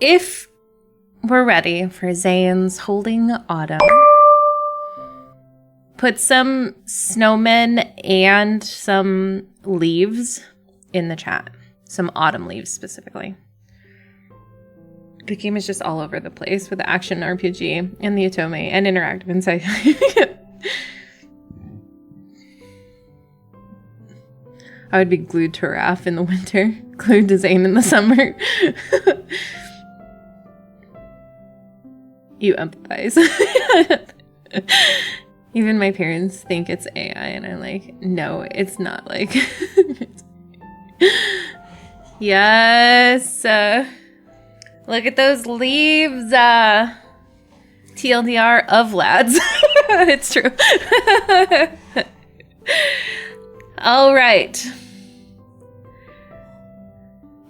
if we're ready for Zayne's Holding Autumn, put some snowmen and some leaves in the chat. Some autumn leaves specifically. The game is just all over the place with the action RPG and the Otome and interactive insight. I would be glued to Raph in the winter, glued to Zayne in the summer. You empathize. Even my parents think it's AI, and I'm like, no, it's not. Like, yes. Look at those leaves. TLDR of lads. It's true. All right.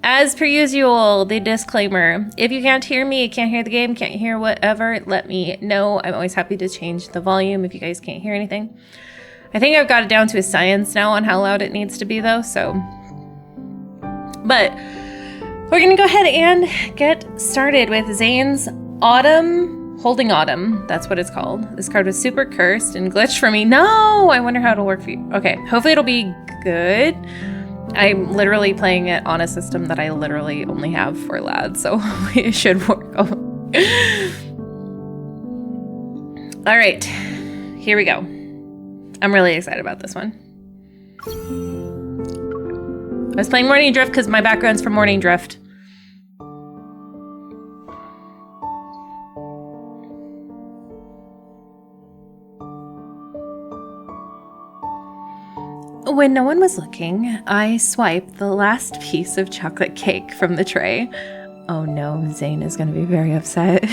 As per usual, the disclaimer. If you can't hear me, can't hear the game, can't hear whatever, let me know. I'm always happy to change the volume if you guys can't hear anything. I think I've got it down to a science now on how loud it needs to be, though, so. But we're going to go ahead and get started with Zayne's Holding Autumn. That's what it's called. This card was super cursed and glitched for me. No! I wonder how it'll work for you. Okay, hopefully it'll be good. I'm literally playing it on a system that I literally only have for lads, so it should work. All right, here we go. I'm really excited about this one. I was playing Morning Drift because my background's from Morning Drift. When no one was looking, I swiped the last piece of chocolate cake from the tray. Oh no, Zayne is going to be very upset.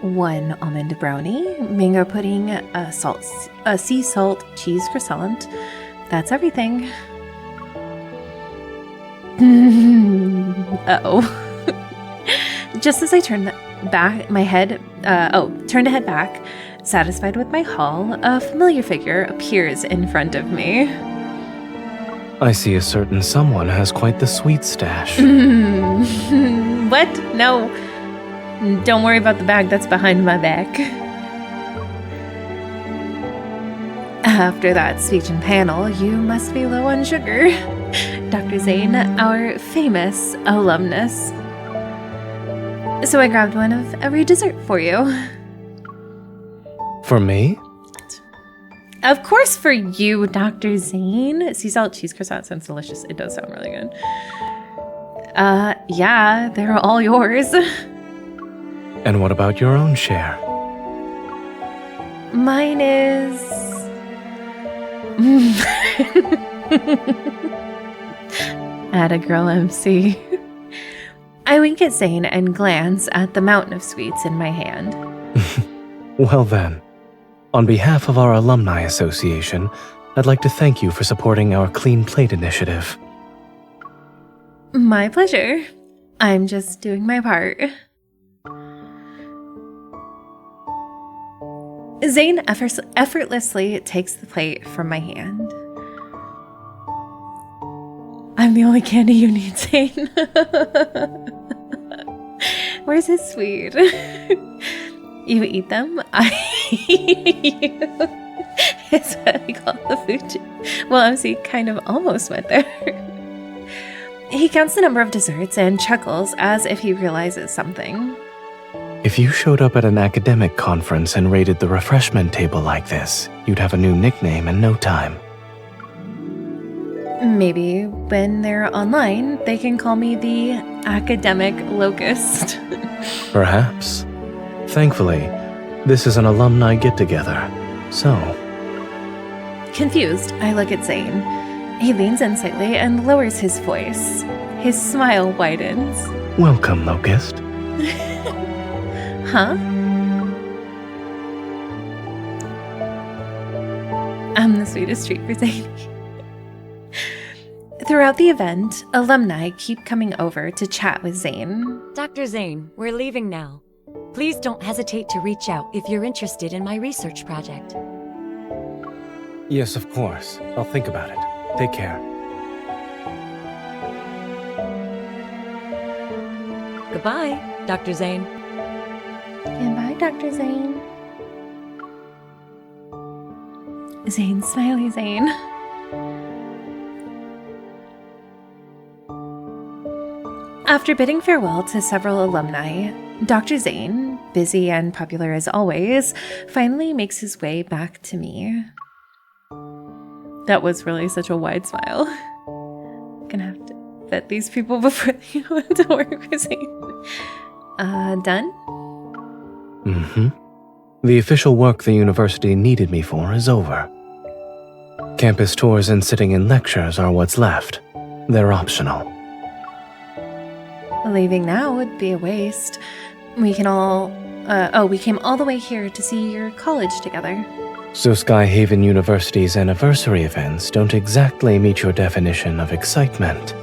One almond brownie, mango pudding, a sea salt cheese croissant. That's everything. Uh-oh. Just as I turned my head back, satisfied with my haul, a familiar figure appears in front of me. I see a certain someone has quite the sweet stash. What? No. Don't worry about the bag that's behind my back. After that speech and panel, you must be low on sugar. Dr. Zayne, our famous alumnus. So I grabbed one of every dessert for you. For me? Of course for you, Dr. Zayne. Sea salt cheese croissant sounds delicious. It does sound really good. Yeah, they're all yours. And what about your own share? Mine is... Atta girl MC. I wink at Zayne and glance at the mountain of sweets in my hand. Well then, on behalf of our Alumni Association, I'd like to thank you for supporting our Clean Plate initiative. My pleasure. I'm just doing my part. Zayne effortlessly takes the plate from my hand. I'm the only candy you need, Zayne. Where's his sweet? You eat them? I eat you. It's what I call the food. Well, MC kind of almost went there. He counts the number of desserts and chuckles as if he realizes something. If you showed up at an academic conference and raided the refreshment table like this, you'd have a new nickname in no time. Maybe when they're online, they can call me the academic locust. Perhaps. Thankfully, this is an alumni get-together, so... Confused, I look at Zayne. He leans in slightly and lowers his voice. His smile widens. Welcome, Locust. Huh? I'm the sweetest treat for Zayne. Throughout the event, alumni keep coming over to chat with Zayne. Dr. Zayne, we're leaving now. Please don't hesitate to reach out if you're interested in my research project. Yes, of course. I'll think about it. Take care. Goodbye, Dr. Zayne. Goodbye, Dr. Zayne. Zayne, smiley Zayne. After bidding farewell to several alumni, Dr. Zayne, busy and popular as always, finally makes his way back to me. That was really such a wide smile. Gonna have to vet these people before they go to work with Zayne. Done? Mm-hmm. The official work the university needed me for is over. Campus tours and sitting in lectures are what's left. They're optional. Leaving now would be a waste. We came all the way here to see your college together. So Skyhaven University's anniversary events don't exactly meet your definition of excitement.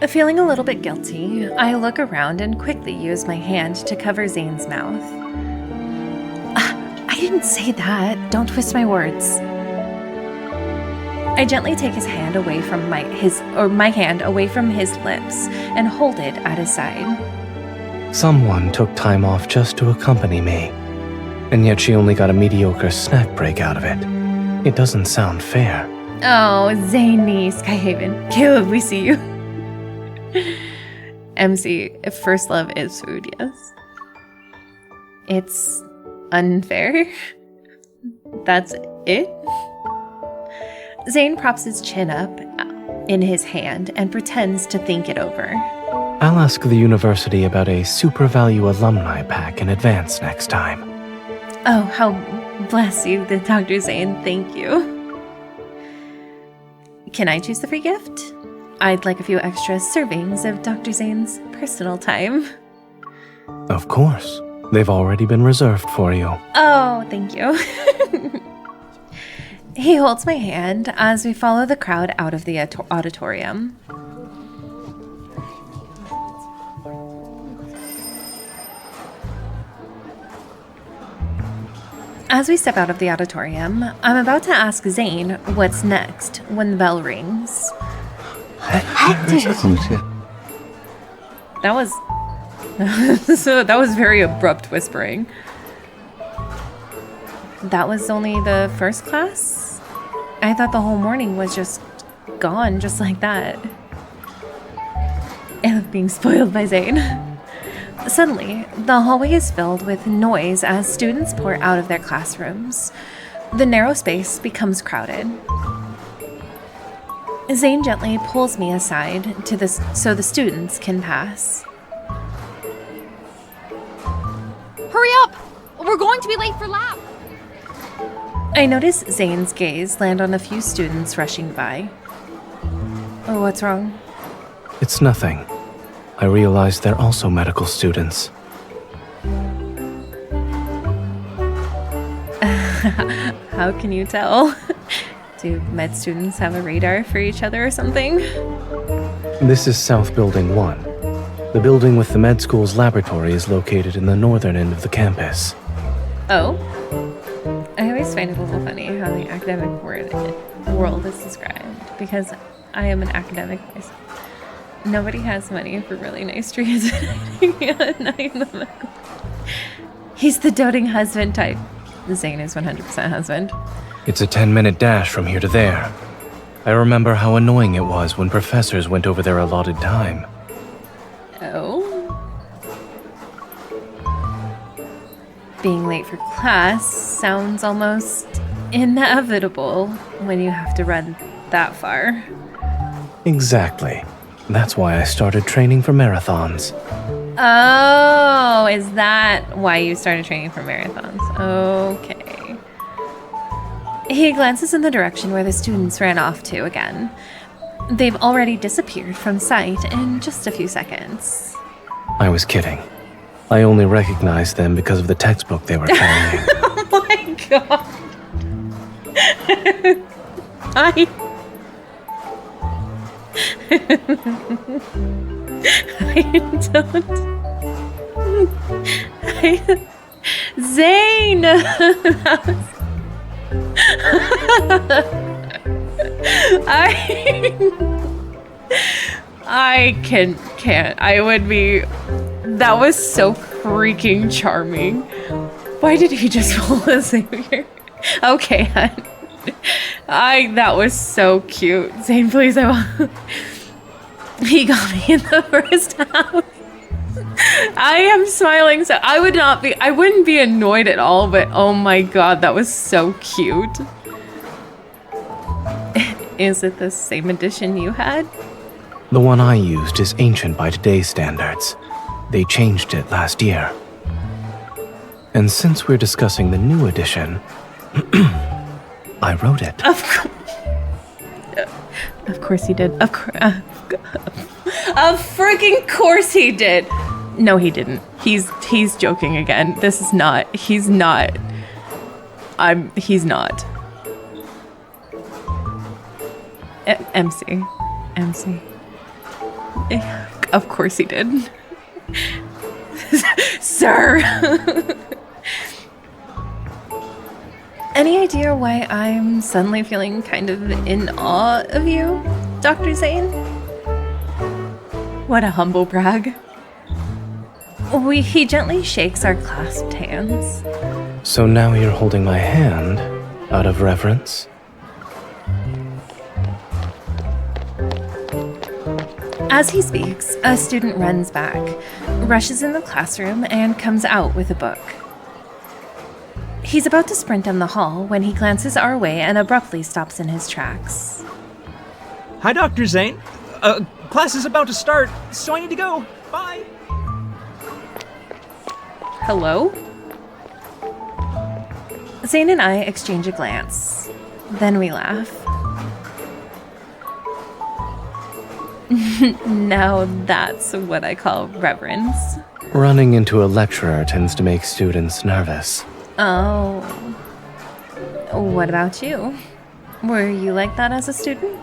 Feeling a little bit guilty, I look around and quickly use my hand to cover Zayne's mouth. I didn't say that. Don't twist my words. I gently take his hand away from my hand away from his lips and hold it at his side. Someone took time off just to accompany me, and yet she only got a mediocre snack break out of it. It doesn't sound fair. Oh, Zany, Skyhaven, Caleb, we see you. MC, if first love is food, yes. It's unfair. That's it? Zayne props his chin up in his hand and pretends to think it over. I'll ask the university about a super value alumni pack in advance next time. Oh, how bless you, the Dr. Zayne, thank you. Can I choose the free gift? I'd like a few extra servings of Dr. Zayne's personal time. Of course. They've already been reserved for you. Oh, thank you. He holds my hand as we follow the crowd out of the auditorium. As we step out of the auditorium, I'm about to ask Zayne what's next when the bell rings. That was that was very abrupt whispering. That was only the first class? I thought the whole morning was just gone, just like that. I love being spoiled by Zayne. Suddenly, the hallway is filled with noise as students pour out of their classrooms. The narrow space becomes crowded. Zayne gently pulls me aside so the students can pass. Hurry up! We're going to be late for lab! I notice Zayne's gaze land on a few students rushing by. Oh, what's wrong? It's nothing. I realize they're also medical students. How can you tell? Do med students have a radar for each other or something? This is South Building 1. The building with the med school's laboratory is located in the northern end of the campus. Oh? I always find it a little funny how the academic world is described, because I am an academic myself. Nobody has money for really nice trees at night in the medical. He's the doting husband type. Zayne is 100% husband. It's a 10-minute dash from here to there. I remember how annoying it was when professors went over their allotted time. Oh? Being late for class sounds almost inevitable when you have to run that far. Exactly. That's why I started training for marathons. Oh, is that why you started training for marathons? Okay. He glances in the direction where the students ran off to again. They've already disappeared from sight in just a few seconds. I was kidding. I only recognized them because of the textbook they were carrying. Oh my god. I don't. Zayne! I can't. I would be... That was so freaking charming. Why did he just pull a Xavier? Okay, hun. That was so cute. Zayne, please, I want... He got me in the first half. I am smiling, so I wouldn't be annoyed at all, but oh my god, that was so cute. Is it the same edition you had? The one I used is ancient by today's standards. They changed it last year. And since we're discussing the new edition, I wrote it. Of course he did. Of freaking course he did. No, he didn't. He's joking again. This is not. He's not. He's not. MC. Of course he did. Sir. Any idea why I'm suddenly feeling kind of in awe of you, Dr. Zayne? What a humble brag. He gently shakes our clasped hands. So now you're holding my hand out of reverence? As he speaks, a student runs back, rushes in the classroom, and comes out with a book. He's about to sprint down the hall when he glances our way and abruptly stops in his tracks. Hi, Dr. Zayne. Class is about to start, so I need to go. Bye. Hello? Zayne and I exchange a glance. Then we laugh. Now that's what I call reverence. Running into a lecturer tends to make students nervous. Oh. What about you? Were you like that as a student?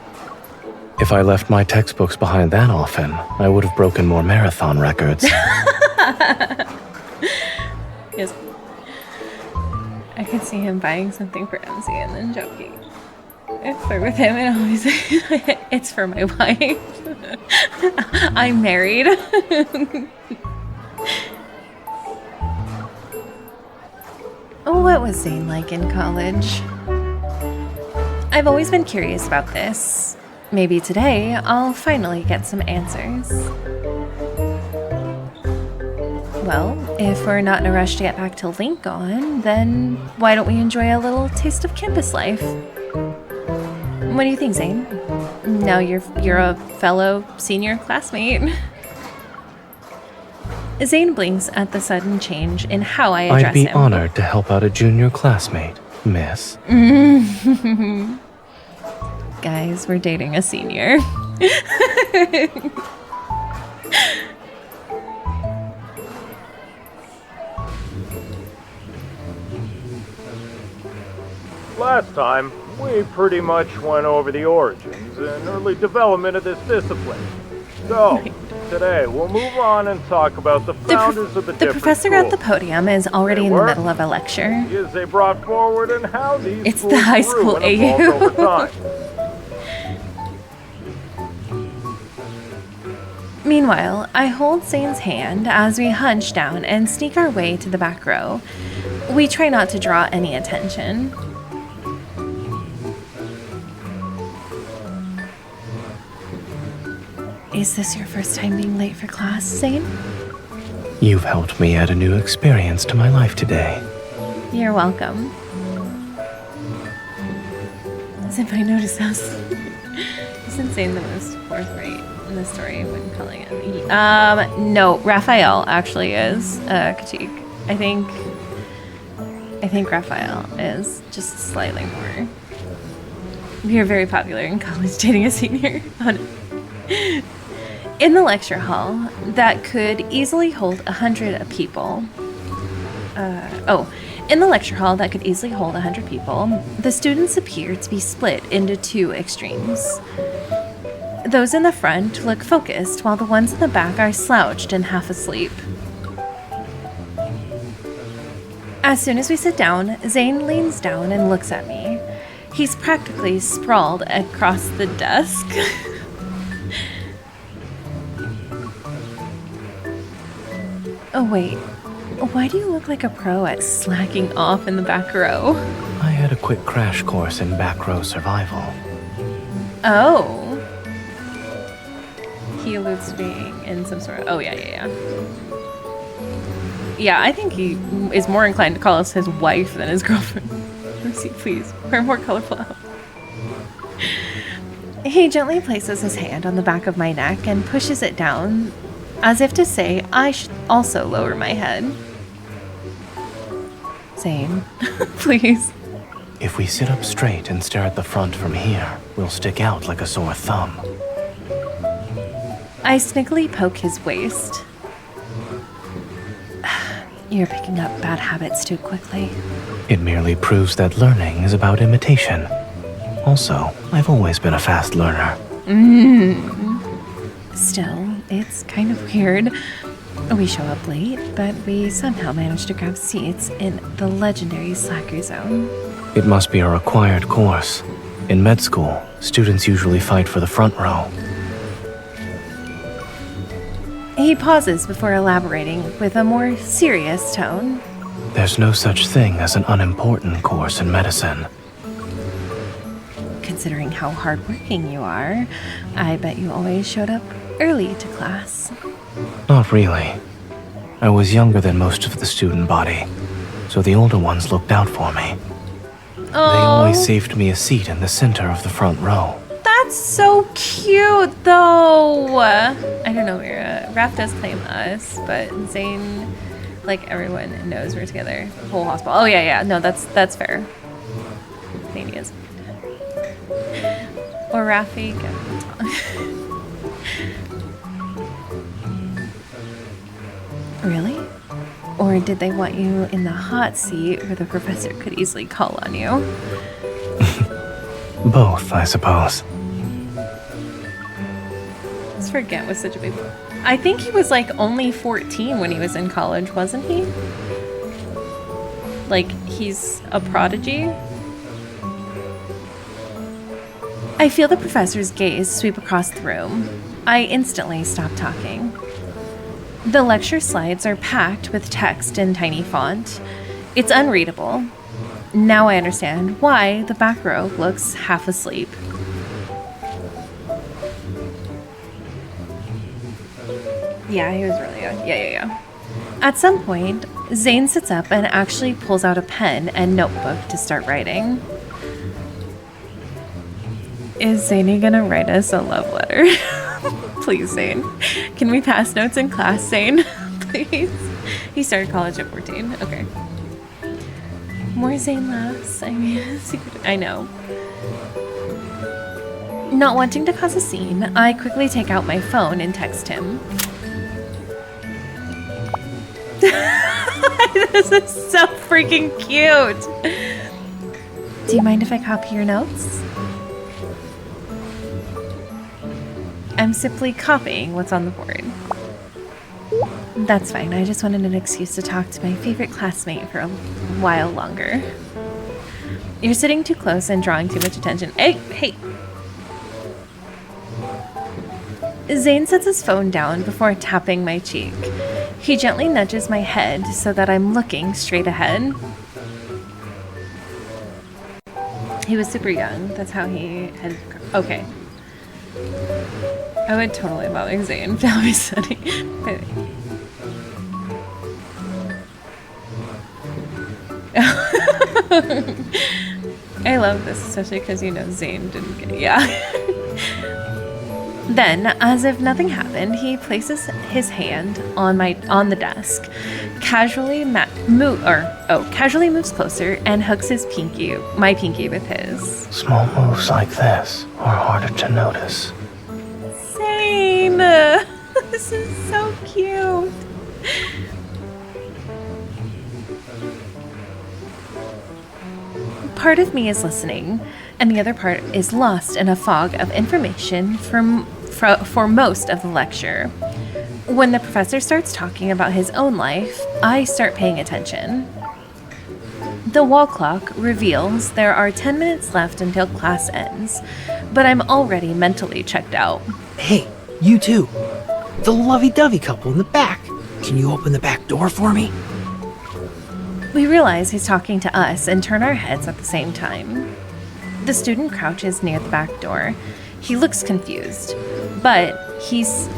If I left my textbooks behind that often, I would have broken more marathon records. Yes. I could see him buying something for MC and then joking. If we're with him, and always it's for my wife. I'm married. What was Zayne like in college? I've always been curious about this. Maybe today I'll finally get some answers. Well, if we're not in a rush to get back to Lincoln, then why don't we enjoy a little taste of campus life? What do you think, Zayne? Now you're a fellow senior classmate. Zayne blinks at the sudden change in how I address him. I'd be honored to help out a junior classmate, miss. Guys, we're dating a senior. Last time, we pretty much went over the origins and early development of this discipline. So, today we'll move on and talk about the founders of the different The professor schools. at the podium is already in the middle of a lecture. Ideas they brought forward and how these It's schools the high grew school and evolved AU. over time. Meanwhile, I hold Zayne's hand as we hunch down and sneak our way to the back row. We try not to draw any attention. Is this your first time being late for class, Zayne? You've helped me add a new experience to my life today. You're welcome. Senpai noticed us. Isn't Zayne the most forthright in the story when calling it? No, Raphael actually is Katik. I think Raphael is just slightly more. We are very popular in college dating a senior. In the lecture hall that could easily hold 100 people. In the lecture hall that could easily hold 100 people, the students appear to be split into two extremes. Those in the front look focused, while the ones in the back are slouched and half asleep. As soon as we sit down, Zayne leans down and looks at me. He's practically sprawled across the desk. Oh, wait. Why do you look like a pro at slacking off in the back row? I had a quick crash course in back row survival. Oh. He alludes to being in some sort of... Oh, yeah. Yeah, I think he is more inclined to call us his wife than his girlfriend. Lucy, please. Wear more colorful outfits. He gently places his hand on the back of my neck and pushes it down, as if to say I should also lower my head. Zayne, please. If we sit up straight and stare at the front from here, we'll stick out like a sore thumb. I sneakily poke his waist. You're picking up bad habits too quickly. It merely proves that learning is about imitation. Also, I've always been a fast learner. Still, it's kind of weird. We show up late, but we somehow manage to grab seats in the legendary slacker zone. It must be a required course. In med school, students usually fight for the front row. He pauses before elaborating with a more serious tone. There's no such thing as an unimportant course in medicine. Considering how hardworking you are, I bet you always showed up early to class. Not really. I was younger than most of the student body, so the older ones looked out for me. They always saved me a seat in the center of the front row. That's so cute, though. I don't know, Mira. Raph does claim us, but Zayne, like, everyone knows we're together. The whole hospital. Oh, yeah. No, that's fair. Zayne is. Or Rafi. Really? Or did they want you in the hot seat where the professor could easily call on you? Both, I suppose. Let's forget was such a big... I think he was like only 14 when he was in college, wasn't he? Like, he's a prodigy? I feel the professor's gaze sweep across the room. I instantly stop talking. The lecture slides are packed with text in tiny font. It's unreadable. Now I understand why the back row looks half asleep. Yeah, he was really young. Yeah. At some point, Zayne sits up and actually pulls out a pen and notebook to start writing. Is Zayne gonna write us a love letter? Please, Zayne. Can we pass notes in class, Zayne? Please. He started college at 14. Okay. More Zayne laughs. I know. Not wanting to cause a scene, I quickly take out my phone and text him. This is so freaking cute. Do you mind if I copy your notes? I'm simply copying what's on the board. That's fine. I just wanted an excuse to talk to my favorite classmate for a while longer. You're sitting too close and drawing too much attention. Hey! Zayne sets his phone down before tapping my cheek. He gently nudges my head so that I'm looking straight ahead. He was super young. That's how he had... Okay. I would totally bother Zayne to be studying. I love this, especially because you know Zayne didn't get it. Yeah. Then, as if nothing happened, he places his hand on the desk, casually moves closer and hooks my pinky with his. Small moves like this are harder to notice. Zayne! This is so cute. Part of me is listening, and the other part is lost in a fog of information for most of the lecture. When the professor starts talking about his own life, I start paying attention. The wall clock reveals there are 10 minutes left until class ends, but I'm already mentally checked out. Hey, you two. The lovey-dovey couple in the back. Can you open the back door for me? We realize he's talking to us and turn our heads at the same time. The student crouches near the back door. He looks confused, but he's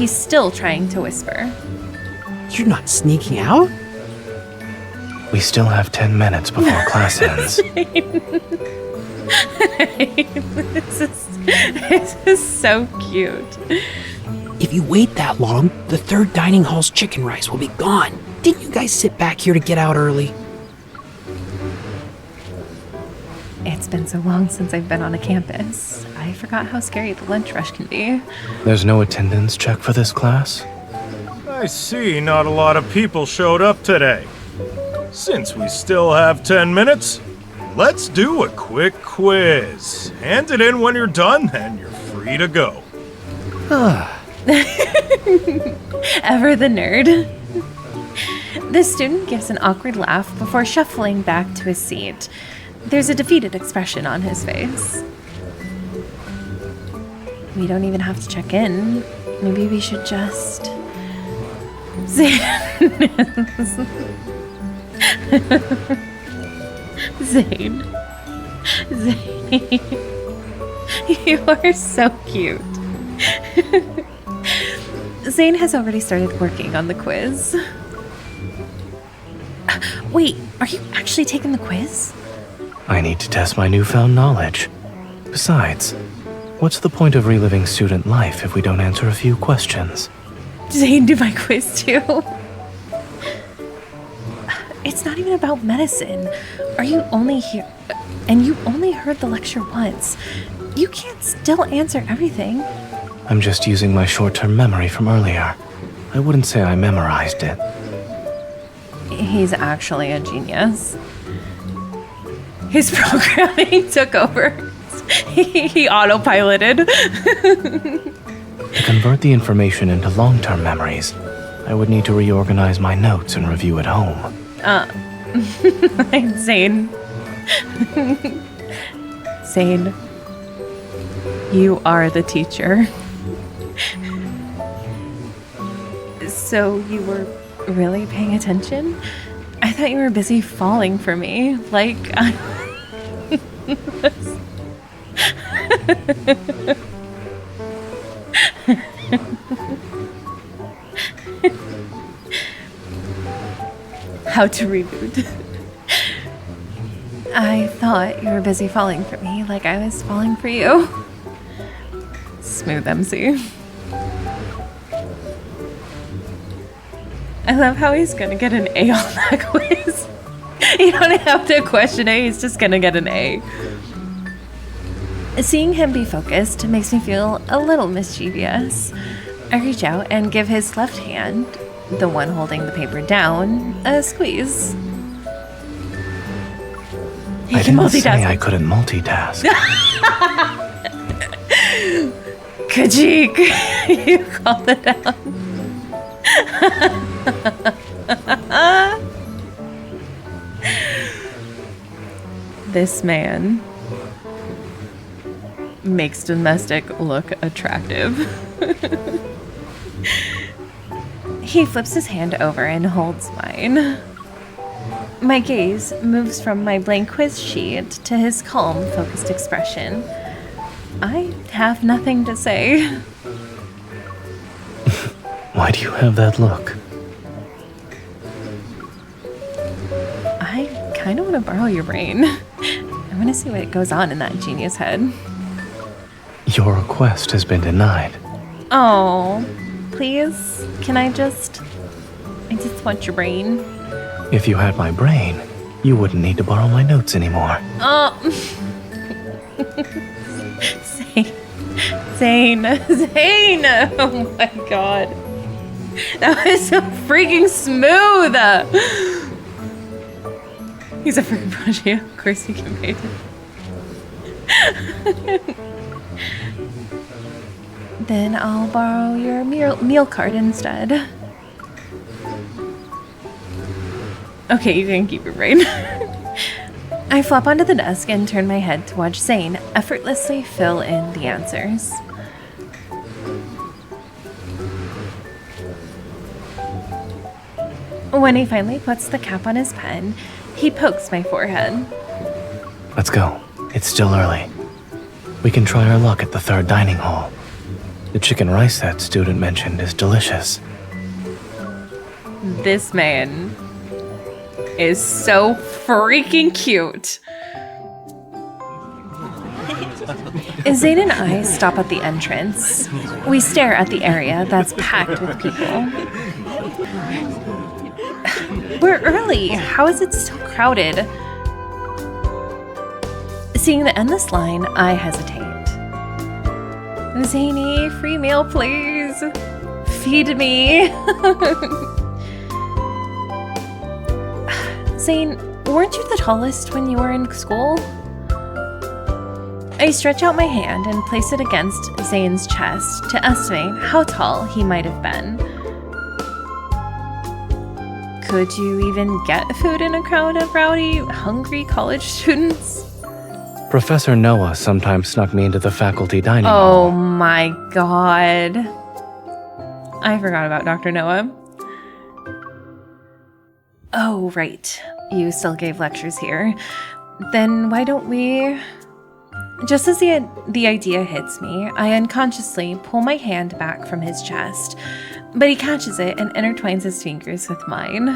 still trying to whisper. You're not sneaking out? We still have 10 minutes before class ends. This is so cute. If you wait that long, the third dining hall's chicken rice will be gone. Didn't you guys sit back here to get out early? It's been so long since I've been on a campus. I forgot how scary the lunch rush can be. There's no attendance check for this class? I see not a lot of people showed up today. Since we still have 10 minutes, let's do a quick quiz. Hand it in when you're done, and you're free to go. Ever the nerd. The student gives an awkward laugh before shuffling back to his seat. There's a defeated expression on his face. We don't even have to check in. Maybe we should just... Zayne. You are so cute. Zayne has already started working on the quiz. Wait, are you actually taking the quiz? I need to test my newfound knowledge. Besides, what's the point of reliving student life if we don't answer a few questions? Zayne, do my quiz too. It's not even about medicine. Are you only here? And you only heard the lecture once. You can't still answer everything. I'm just using my short-term memory from earlier. I wouldn't say I memorized it. He's actually a genius. His programming took over. He autopiloted. To convert the information into long-term memories, I would need to reorganize my notes and review at home. Zayne. Zayne. You are the teacher. So you were really paying attention? I thought you were busy falling for me. Like, How to reboot. I thought you were busy falling for me like I was falling for you. Smooth MC. I love how he's gonna get an A on that quiz. You don't have to question it, he's just gonna get an A. Seeing him be focused makes me feel a little mischievous. I reach out and give his left hand, the one holding the paper down, a squeeze. He I can didn't multitask. say I couldn't multitask. Kajik, you called it out. This man makes domestic look attractive. He flips his hand over and holds mine. My gaze moves from my blank quiz sheet to his calm, focused expression. I have nothing to say. Why do you have that look? I kind of want to borrow your brain. I want to see what goes on in that genius head. Your request has been denied. Oh, please? Can I just want your brain. If you had my brain, you wouldn't need to borrow my notes anymore. Oh. Zayne. Oh my god. That was so freaking smooth. He's a freaking prodigy. Of course he can make it. Then I'll borrow your meal card instead. Okay, you can keep your brain. I flop onto the desk and turn my head to watch Zayne effortlessly fill in the answers. When he finally puts the cap on his pen, he pokes my forehead. Let's go. It's still early. We can try our luck at the third dining hall. The chicken rice that student mentioned is delicious. This man is so freaking cute. Zayne and I stop at the entrance. We stare at the area that's packed with people. We're early. How is it so crowded? Seeing the endless line, I hesitate. Zayne, free meal, please. Feed me. Zayne, weren't you the tallest when you were in school? I stretch out my hand and place it against Zayne's chest to estimate how tall he might have been. Could you even get food in a crowd of rowdy, hungry college students? Professor Noah sometimes snuck me into the faculty dining Oh hall. my god. I forgot about Dr. Noah. Oh, right. You still gave lectures here. Then why don't we... Just as the idea hits me, I unconsciously pull my hand back from his chest, but he catches it and intertwines his fingers with mine.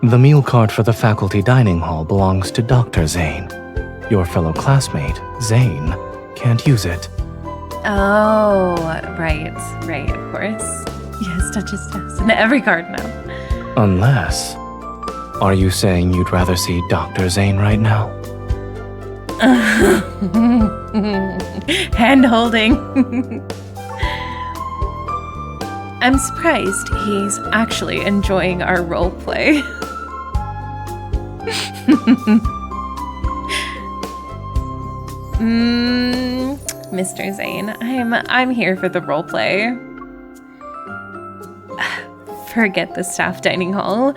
The meal cart for the faculty dining hall belongs to Dr. Zayne. Your fellow classmate, Zayne, can't use it. Oh, right, of course. Yes, touches toes in every card now. Unless... Are you saying you'd rather see Dr. Zayne right now? Hand holding. I'm surprised he's actually enjoying our role play. Mr. Zayne, I'm here for the role play. Forget the staff dining hall.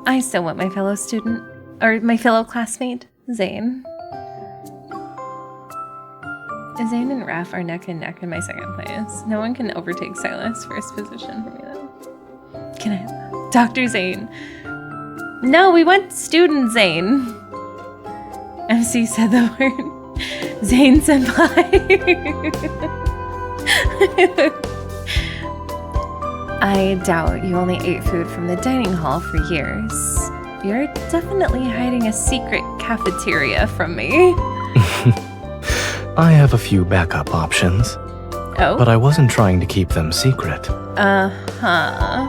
I still want my fellow student, or my fellow classmate, Zayne. Zayne and Raph are neck and neck in my second place. No one can overtake Silas' first position for me, though. Can I? Dr. Zayne. No, we want student Zayne. MC said the word. Zayne senpai. I doubt you only ate food from the dining hall for years. You're definitely hiding a secret cafeteria from me. I have a few backup options. Oh? But I wasn't trying to keep them secret. Uh-huh.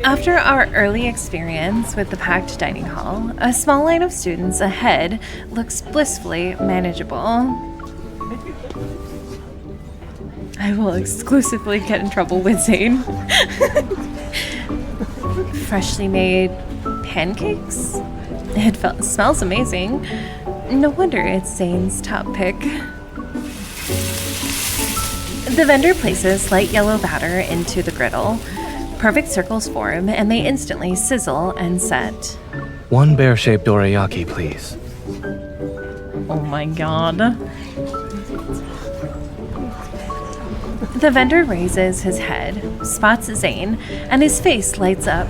After our early experience with the packed dining hall, a small line of students ahead looks blissfully manageable. I will exclusively get in trouble with Zayne. Freshly made pancakes? It smells amazing. No wonder it's Zayne's top pick. The vendor places light yellow batter into the griddle. Perfect circles form, and they instantly sizzle and set. One bear-shaped dorayaki, please. Oh my god. The vendor raises his head, spots Zayne, and his face lights up.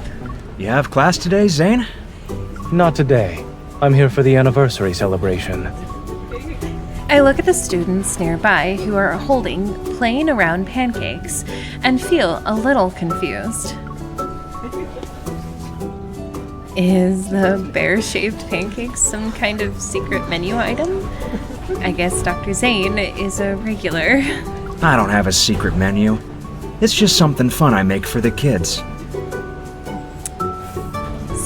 You have class today, Zayne? Not today. I'm here for the anniversary celebration. I look at the students nearby who are holding plain around pancakes and feel a little confused. Is the bear-shaped pancakes some kind of secret menu item? I guess Dr. Zayne is a regular. I don't have a secret menu. It's just something fun I make for the kids.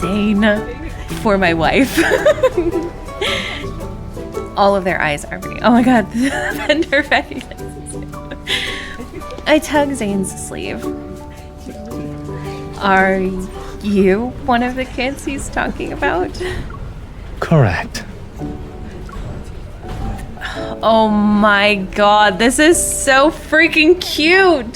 Zayne, for my wife. All of their eyes are me. Oh my god, the vendor recognizes me. I tug Zayne's sleeve. Are you one of the kids he's talking about? Correct. Oh my god, this is so freaking cute!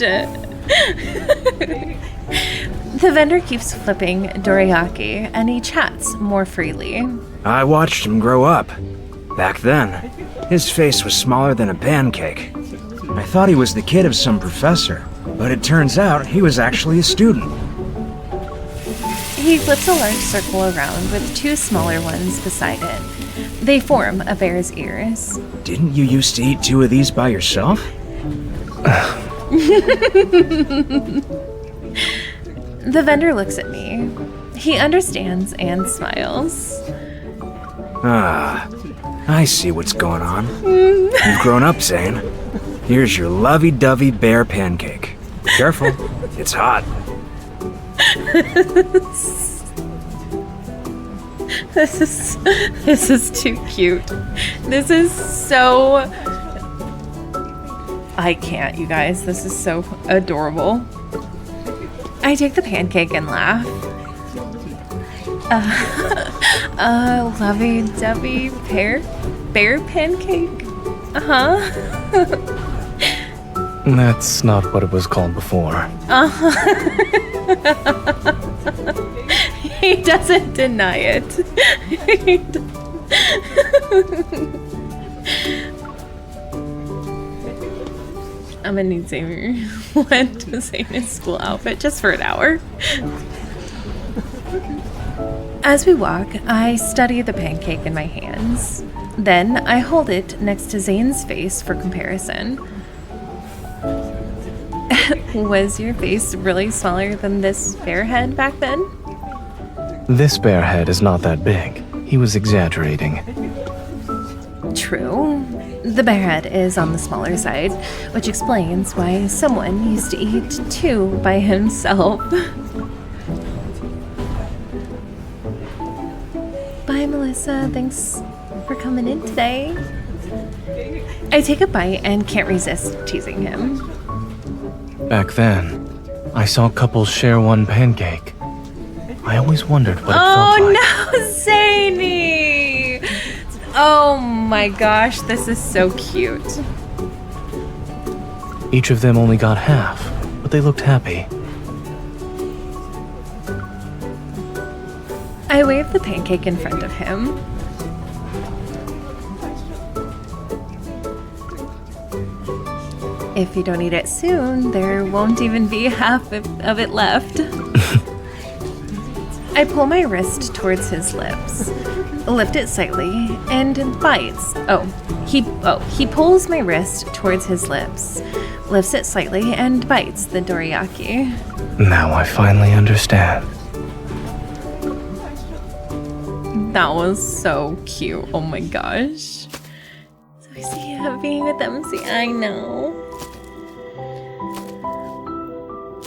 The vendor keeps flipping dorayaki, and he chats more freely. I watched him grow up. Back then, his face was smaller than a pancake. I thought he was the kid of some professor, but it turns out he was actually a student. He flips a large circle around with two smaller ones beside it. They form a bear's ears. Didn't you used to eat 2 of these by yourself? The vendor looks at me. He understands and smiles. Ah, I see what's going on. You've grown up, Zayne. Here's your lovey-dovey bear pancake. Careful, it's hot. This is too cute. This is so... I can't, you guys. This is so adorable. I take the pancake and laugh. Lovey-dovey bear pancake? Uh-huh. That's not what it was called before. He doesn't deny it. I'm gonna need Zayne to say his school outfit just for an hour. As we walk, I study the pancake in my hands. Then I hold it next to Zayne's face for comparison. Was your face really smaller than this bear head back then? This bear head is not that big. He was exaggerating. True. The bear head is on the smaller side, which explains why someone used to eat 2 by himself. Bye, Melissa. Thanks for coming in today. I take a bite and can't resist teasing him. Back then, I saw couples share one pancake. I always wondered what it felt like. Oh no, Zayne! Oh my gosh, this is so cute. Each of them only got half, but they looked happy. I wave the pancake in front of him. If you don't eat it soon, there won't even be half of it left. I pull my wrist towards his lips, lift it slightly, and bites. He pulls my wrist towards his lips, lifts it slightly, and bites the dorayaki. Now I finally understand. That was so cute. Oh my gosh. So easy having with MC. I know.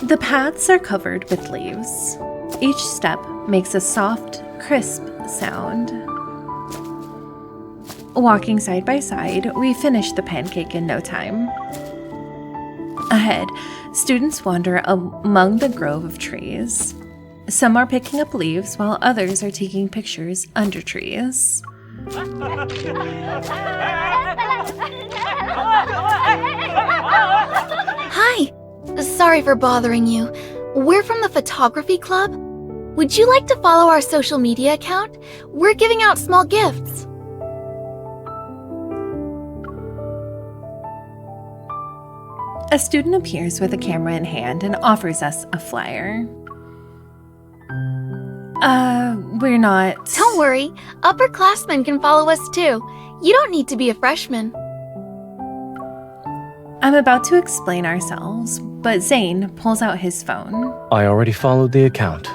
The paths are covered with leaves. Each step makes a soft, crisp sound. Walking side by side, we finish the pancake in no time. Ahead, students wander among the grove of trees. Some are picking up leaves while others are taking pictures under trees. Hi! Sorry for bothering you. We're from the photography club. Would you like to follow our social media account? We're giving out small gifts. A student appears with a camera in hand and offers us a flyer. We're not... Don't worry, upperclassmen can follow us too. You don't need to be a freshman. I'm about to explain ourselves, but Zayne pulls out his phone. I already followed the account.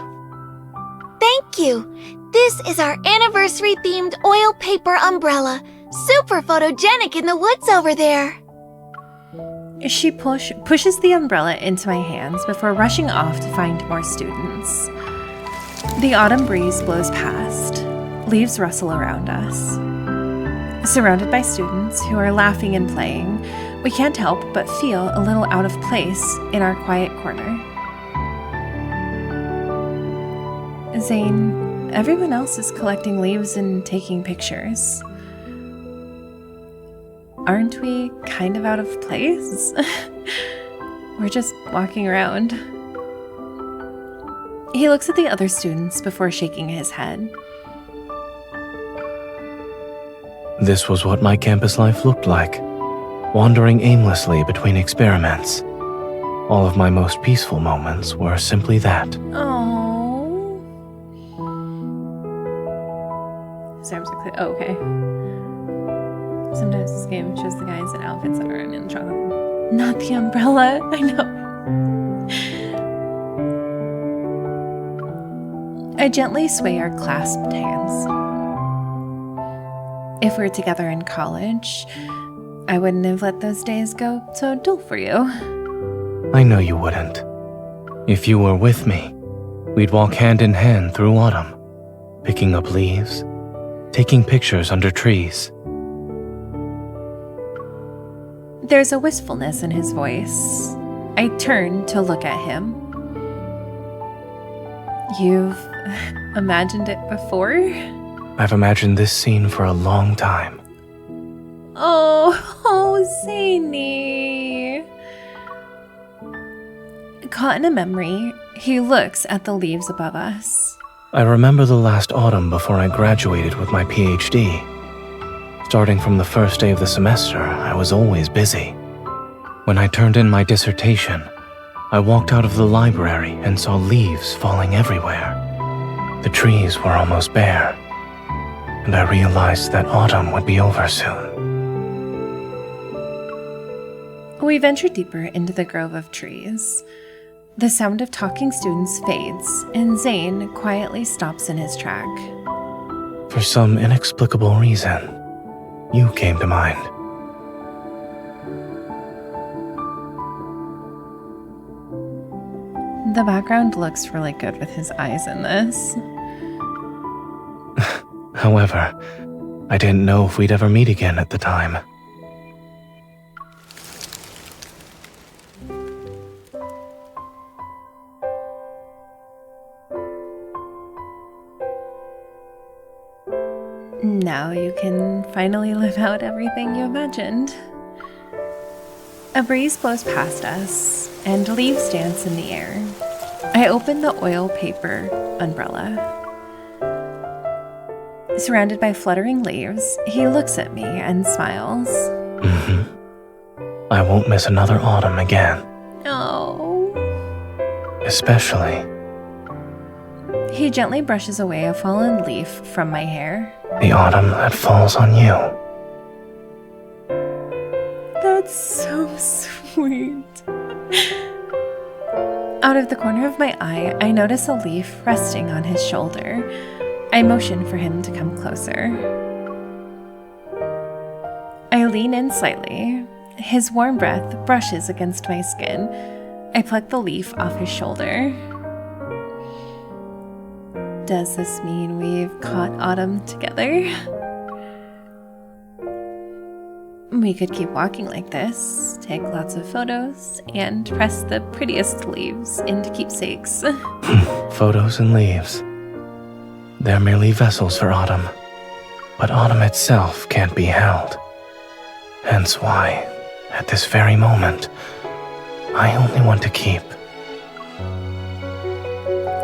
Thank you. This is our anniversary-themed oil paper umbrella. Super photogenic in the woods over there. She pushes the umbrella into my hands before rushing off to find more students. The autumn breeze blows past. Leaves rustle around us. Surrounded by students who are laughing and playing, we can't help but feel a little out of place in our quiet corner. Zayne, everyone else is collecting leaves and taking pictures. Aren't we kind of out of place? We're just walking around. He looks at the other students before shaking his head. This was what my campus life looked like. wandering aimlessly between experiments. All of my most peaceful moments were simply that. Oh. His arms are clear. Oh, okay. Sometimes this game shows the guys in outfits that are in trouble. Not the umbrella. I know. I gently sway our clasped hands. If we were together in college, I wouldn't have let those days go so dull for you. I know you wouldn't. If you were with me, we'd walk hand in hand through autumn, picking up leaves, taking pictures under trees. There's a wistfulness in his voice. I turn to look at him. You've imagined it before? I've imagined this scene for a long time. Oh, Zayne. Caught in a memory, he looks at the leaves above us. I remember the last autumn before I graduated with my PhD. Starting from the first day of the semester, I was always busy. When I turned in my dissertation, I walked out of the library and saw leaves falling everywhere. The trees were almost bare, and I realized that autumn would be over soon. We venture deeper into the grove of trees. The sound of talking students fades, and Zayne quietly stops in his track. For some inexplicable reason, you came to mind. The background looks really good with his eyes in this. However, I didn't know if we'd ever meet again at the time. Now you can finally live out everything you imagined. A breeze blows past us, and leaves dance in the air. I open the oil paper umbrella. Surrounded by fluttering leaves, he looks at me and smiles. I won't miss another autumn again. Oh. Especially He gently brushes away a fallen leaf from my hair. the autumn that falls on you. That's so sweet. Out of the corner of my eye, I notice a leaf resting on his shoulder. I motion for him to come closer. I lean in slightly. His warm breath brushes against my skin. I pluck the leaf off his shoulder. Does this mean we've caught autumn together? We could keep walking like this, take lots of photos, and press the prettiest leaves into keepsakes. Photos and leaves. They're merely vessels for autumn. But autumn itself can't be held. Hence why, at this very moment, I only want to keep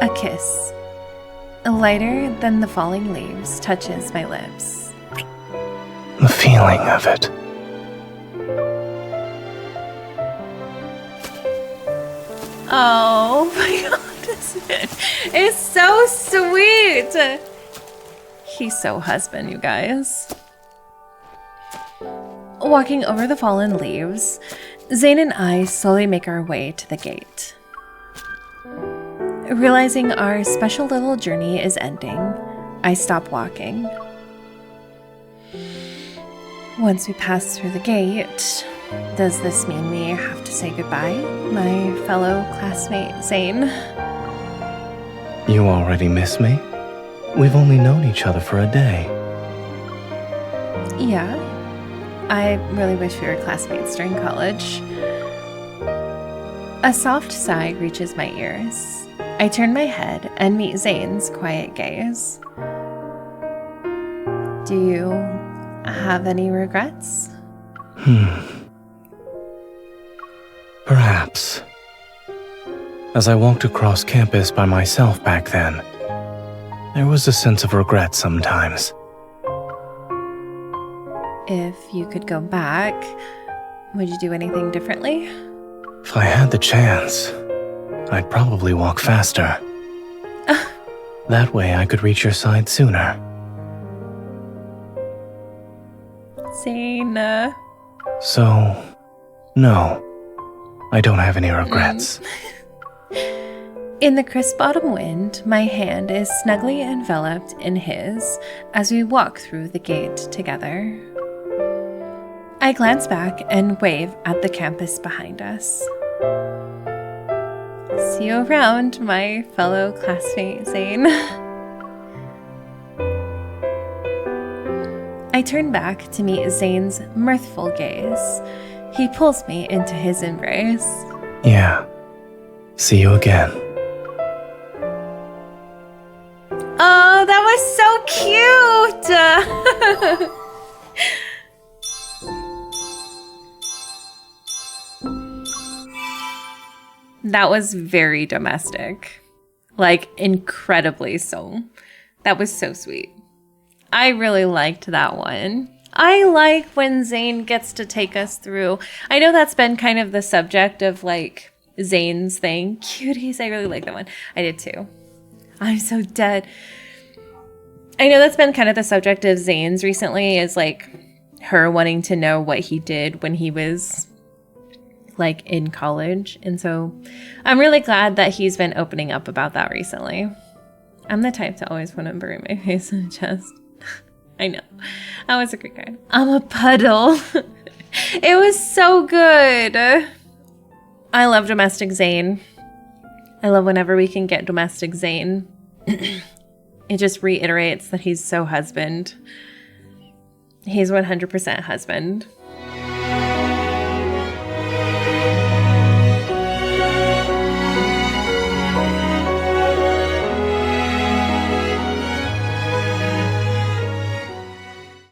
A kiss, lighter than the falling leaves, touches my lips. the feeling of it. Oh my god, this man is so sweet. He's so husband, you guys. Walking over the fallen leaves, Zayne and I slowly make our way to the gate. Realizing our special little journey is ending, I stop walking. Once we pass through the gate, does this mean we have to say goodbye, my fellow classmate Zayne? You already miss me? We've only known each other for a day. Yeah, I really wish we were classmates during college. A soft sigh reaches my ears. I turn my head and meet Zayne's quiet gaze. Do you have any regrets? Perhaps. As I walked across campus by myself back then, there was a sense of regret sometimes. If you could go back, Would you do anything differently? If I had the chance, I'd probably walk faster. That way I could reach your side sooner. Zayne. So, no. I don't have any regrets. In the crisp autumn wind, my hand is snugly enveloped in his as we walk through the gate together. I glance back and wave at the campus behind us. See you around, my fellow classmate Zayne. I turn back to meet Zayne's mirthful gaze. He pulls me into his embrace. Yeah. See you again. Oh, that was so cute! That was very domestic. Like, incredibly so. That was so sweet. I really liked that one. I like when Zayne gets to take us through. I know that's been kind of the subject of, like, Zayne's thing. Cuties, I really like that one. I did too. I'm so dead. I know that's been kind of the subject of Zayne's recently, is, like, her wanting to know what he did when he was, like, in college. And so I'm really glad that he's been opening up about that recently. I'm the type to always want to bury my face in the chest. I know. That was a great card. I'm a puddle. It was so good. I love domestic Zayne. I love whenever we can get domestic Zayne. It just reiterates that he's so husband. He's 100% husband.